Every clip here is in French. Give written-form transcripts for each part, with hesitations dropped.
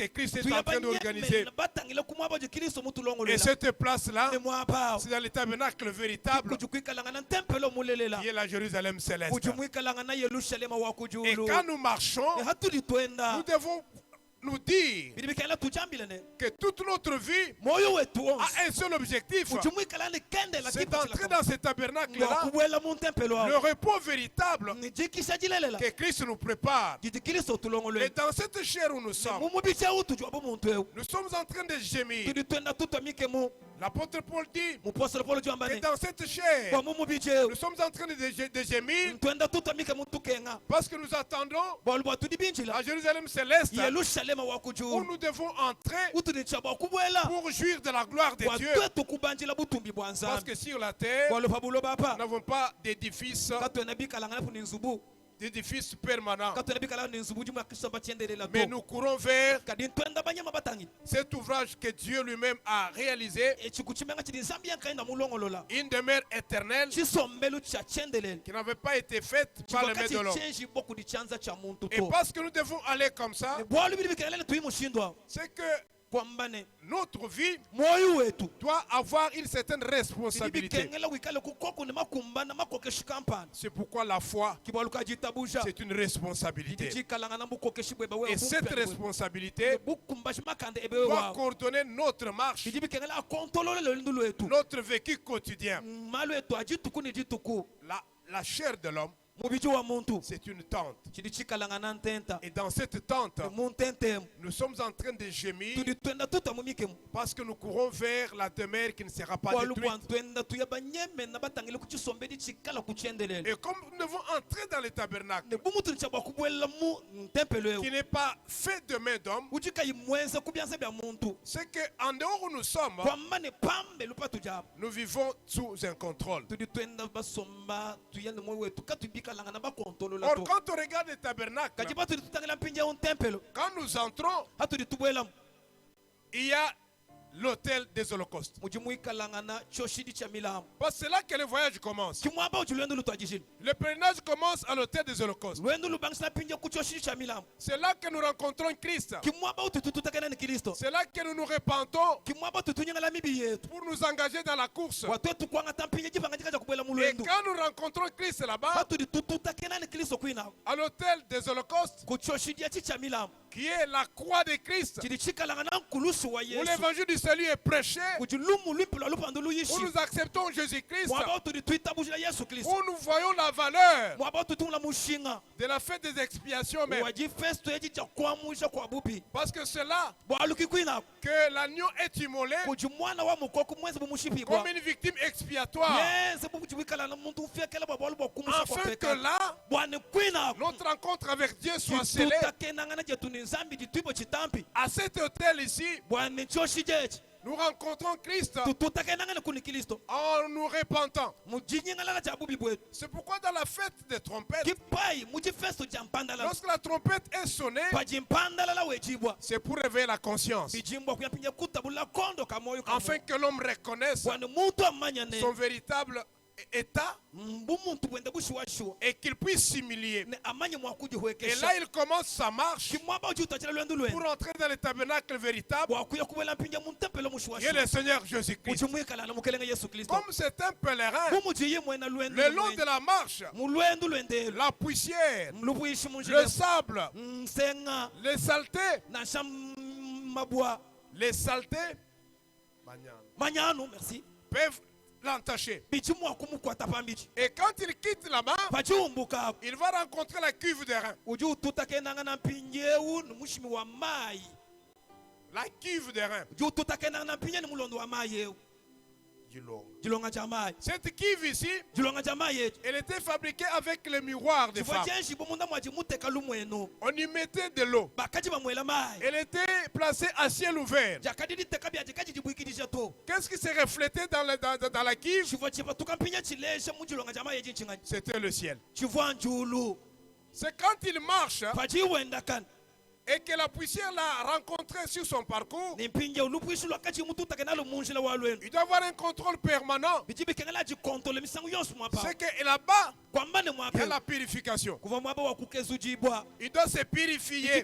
et Christ est en train d'organiser. Et cette place-là, c'est dans le tabernacle véritable qui est la Jérusalem céleste. Et quand nous marchons, nous devons nous dire que toute notre vie a un seul objectif, c'est d'entrer dans ce tabernacle-là, le repos véritable que Christ nous prépare. Et dans cette chair où nous sommes en train de gémir. L'apôtre Paul dit que dans cette chair, nous sommes en train de gémir parce que nous attendons la Jérusalem céleste où nous devons entrer pour jouir de la gloire de Dieu. Parce que sur la terre, nous n'avons pas d'édifice permanent. Mais nous courons vers cet ouvrage que Dieu lui-même a réalisé, une demeure éternelle qui n'avait pas été faite par les mains de l'homme. Et parce que nous devons aller comme ça, c'est que notre vie doit avoir une certaine responsabilité. C'est pourquoi la foi, c'est une responsabilité. Et cette responsabilité doit coordonner notre marche, notre vécu quotidien. La chair de l'homme, c'est une tente. Et dans cette tente, nous sommes en train de gémir parce que nous courons vers la demeure qui ne sera pas détruite. Et comme nous devons entrer dans le tabernacle qui n'est pas fait de main d'homme, c'est qu'en dehors où nous sommes, nous vivons sous un contrôle. Or, quand on regarde le tabernacle, quand nous entrons, il y a l'autel des holocaustes. Parce que c'est là que le voyage commence. Le pèlerinage commence à l'autel des holocaustes. C'est là que nous rencontrons Christ. C'est là que nous nous repentons pour nous engager dans la course. Et quand nous rencontrons Christ là-bas, à l'autel des holocaustes, qui est la croix de Christ, où l'évangile du salut est prêché, où nous acceptons Jésus-Christ, où nous voyons la valeur de la fête des expiations même. Parce que c'est là que l'agneau est immolé comme une victime expiatoire, afin que là, notre rencontre avec Dieu soit scellée. À cet hôtel ici, nous rencontrons Christ en nous repentant. C'est pourquoi dans la fête des trompettes, lorsque la trompette est sonnée, c'est pour réveiller la conscience, afin que l'homme reconnaisse son véritable état et qu'il puisse s'humilier. Et là il commence sa marche pour entrer dans le tabernacle véritable qui est le Seigneur Jésus-Christ. Comme c'est un pèlerin, le long de la marche, la poussière, le sable, les saletés, merci, peuvent l'entacher. Et quand il quitte là-bas, il va rencontrer la cuve de rein. La cuve de rein. Cette cuve ici, elle était fabriquée avec le miroir des femmes. On y mettait de l'eau. Elle était placée à ciel ouvert. Qu'est-ce qui s'est reflété dans la cuve? C'était le ciel. C'est quand il marche et que la poussière l'a rencontré sur son parcours, il doit avoir un contrôle permanent. C'est que là-bas, Il y a la purification. Il doit se purifier.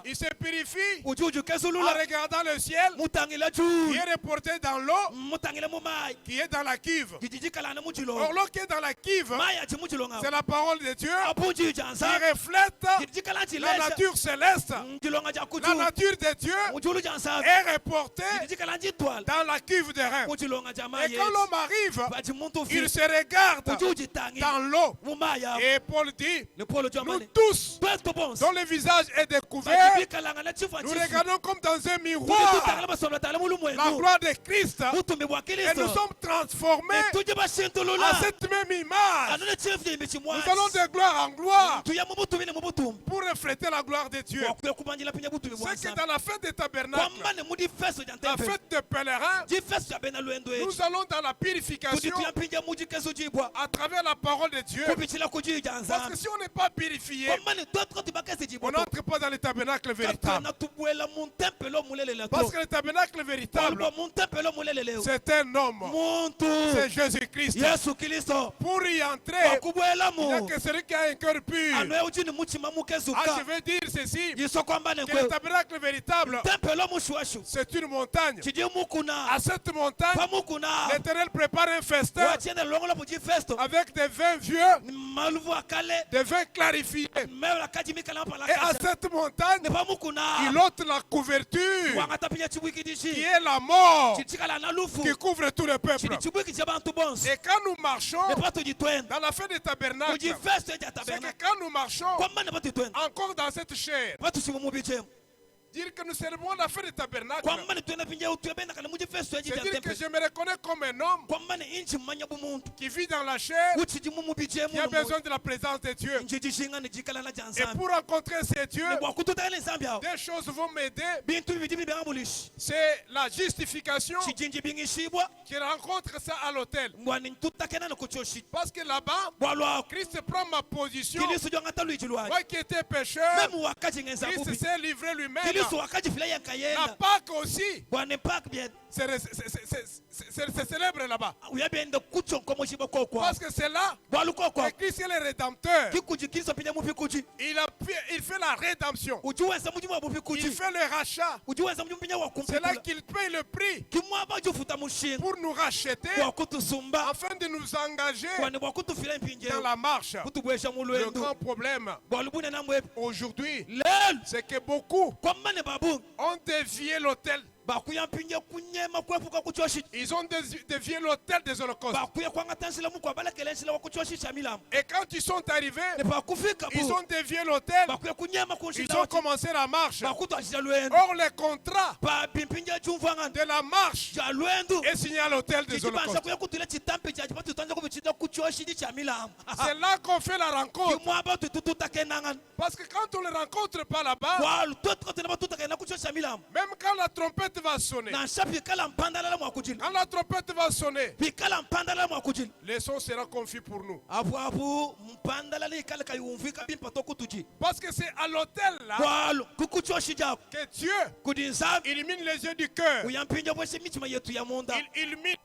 Il se purifie en regardant le ciel qui est reporté dans l'eau, qui est dans la cuve. Or, l'eau qui est dans la cuve, c'est la parole de Dieu qui reflète la nature céleste. La nature de Dieu est reportée dans la cuve des reins. Et quand l'homme arrive, il se regarde dans l'eau. Et Paul dit, nous tous, dont le visage est découvert, nous regardons comme dans un miroir la gloire de Christ et nous sommes transformés à cette même image. Nous allons de gloire en gloire pour refléter la gloire de Dieu. C'est que dans la fête des tabernacles, la fête des pèlerins, nous allons dans la purification à travers la parole de Dieu. Parce que si on n'est pas purifié, on n'entre pas dans le tabernacle véritable. Parce que le tabernacle véritable, c'est un homme. C'est Jésus-Christ. Pour y entrer, il n'y a que celui qui a un cœur pur. Je veux dire ceci, que le tabernacle véritable, c'est une montagne. À cette montagne, l'Éternel prépare un festin avec des vins vieux, des vins clarifiés. Et à cette montagne, il ôte la couverture qui est la mort qui couvre tout le peuple. Et quand nous marchons dans la fête des tabernacles, c'est que quand nous marchons encore dans cette chair, dire que nous célébrons la fête des tabernacles, c'est dire que je me reconnais comme un homme qui vit dans la chair, qui a besoin de la présence de Dieu. Et pour rencontrer ces dieux, des choses vont m'aider. C'est la justification qui rencontre ça à l'autel. Parce que là-bas, Christ prend ma position. Moi qui étais pécheur, Christ s'est livré lui-même. La Pâque aussi, c'est célèbre là-bas. Parce que c'est là que Christ est le rédempteur. Il fait la rédemption. Il fait le rachat. C'est là qu'il paye le prix pour nous racheter afin de nous engager dans la marche. Le grand problème aujourd'hui, c'est que beaucoup ont dévié l'autel. Ils ont dévié l'autel des holocaustes. Et quand ils sont arrivés, ils ont dévié l'autel. Ils ont commencé la marche. Or, le contrat de la marche est signé à l'autel des holocaustes. C'est là qu'on fait la rencontre. Parce que quand on ne le rencontre pas là-bas, même quand la trompette va sonner, quand la trompette va sonner, le son sera confus pour nous. Parce que c'est à l'autel là que Dieu illumine les yeux du cœur. Il illumine